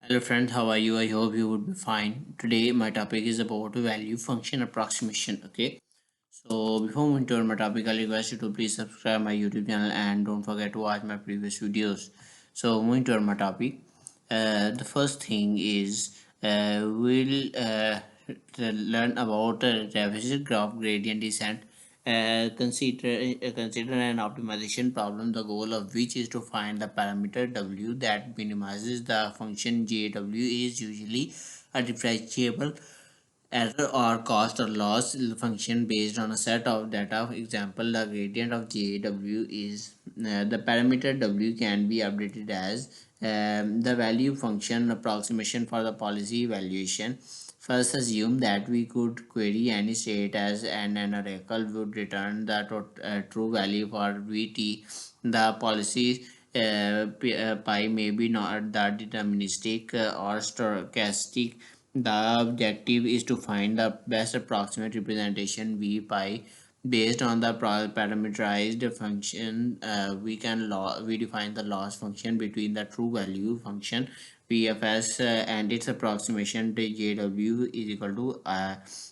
Hello friends, how are you? I hope you would be fine. Today my topic is about value function approximation. Okay. So before moving to my topic, I request you to please subscribe my YouTube channel and don't forget to watch my previous videos. So moving to my topic, the first thing is we'll learn about deficit graph gradient descent. Consider an optimization problem, the goal of which is to find the parameter w that minimizes the function jw is usually a differentiable error or cost or loss function based on a set of data. For example, the gradient of jw is the parameter w can be updated as the value function approximation for the policy evaluation. First, assume that we could query any state as an oracle would return the true value for vt. The policy pi may be not that deterministic or stochastic. The objective is to find the best approximate representation v pi based on the parameterized function. We define the loss function between the true value function vfs and its approximation to jw is equal to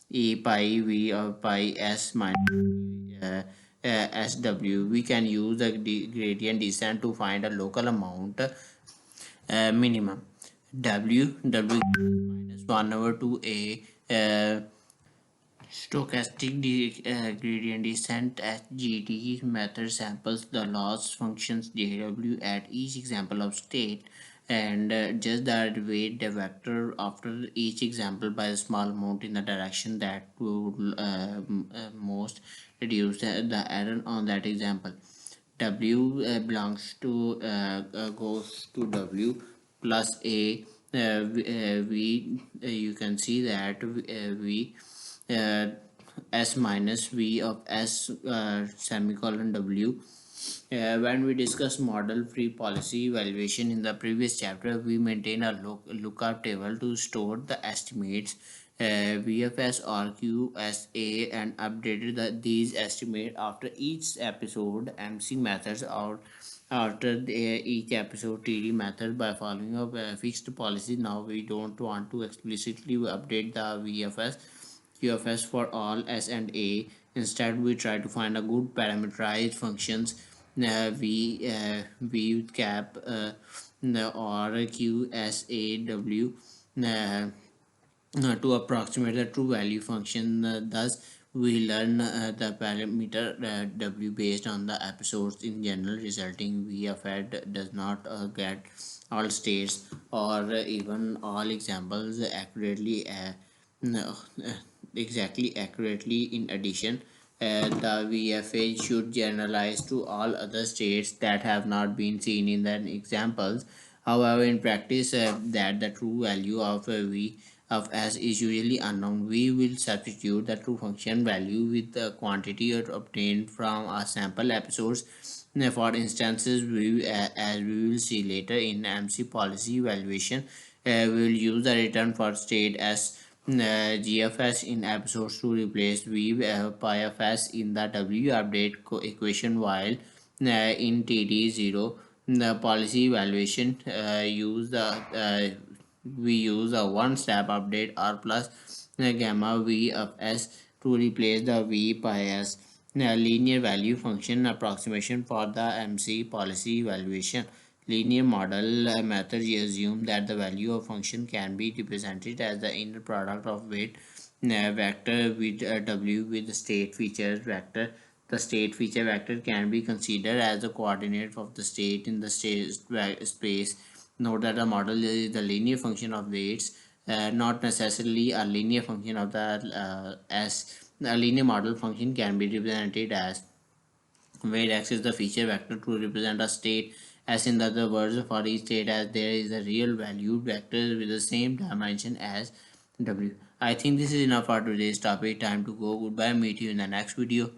e pi v of pi s minus sw. We can use the gradient descent to find a local amount minimum w minus 1 over 2a stochastic gradient descent at GT method samples the loss functions JW at each example of state and just that weight the vector after each example by a small amount in the direction that would most reduce the error on that example. W belongs to goes to W plus A. You can see that V uh, S minus V of S semicolon W. When we discuss model free policy evaluation in the previous chapter, we maintain a lookup table to store the estimates VFS or QSA and updated these estimates after each episode. MC methods or after each episode TD method by following up a fixed policy. Now we don't want to explicitly update the VFS QFS for all S and A. Instead, we try to find a good parameterized functions v cap or QSAW to approximate the true value function. Thus, we learn the parameter w based on the episodes in general, resulting VFAD does not get all states or even all examples accurately. No, exactly accurately. In addition, the VFA should generalize to all other states that have not been seen in the examples. However, in practice, that the true value of V of S is usually unknown. We will substitute the true function value with the quantity obtained from our sample episodes. For instances, as we will see later in MC policy evaluation, we will use the return for state as GFS in episodes to replace V pi of S in the W update equation, while in TD0 the policy evaluation we use a one step update R plus gamma V of S to replace the V pi S linear value function approximation for the MC policy evaluation. Linear model method assume that the value of function can be represented as the inner product of weight vector with W with the state feature vector. The state feature vector can be considered as the coordinate of the state in the state space. Note that the model is the linear function of weights, not necessarily a linear function of the S. A linear model function can be represented as weight x is the feature vector to represent a state, as in the other words for each state as there is a real valued vector with the same dimension as W. I think this is enough for today's topic. Time to go. Goodbye. Meet you in the next video.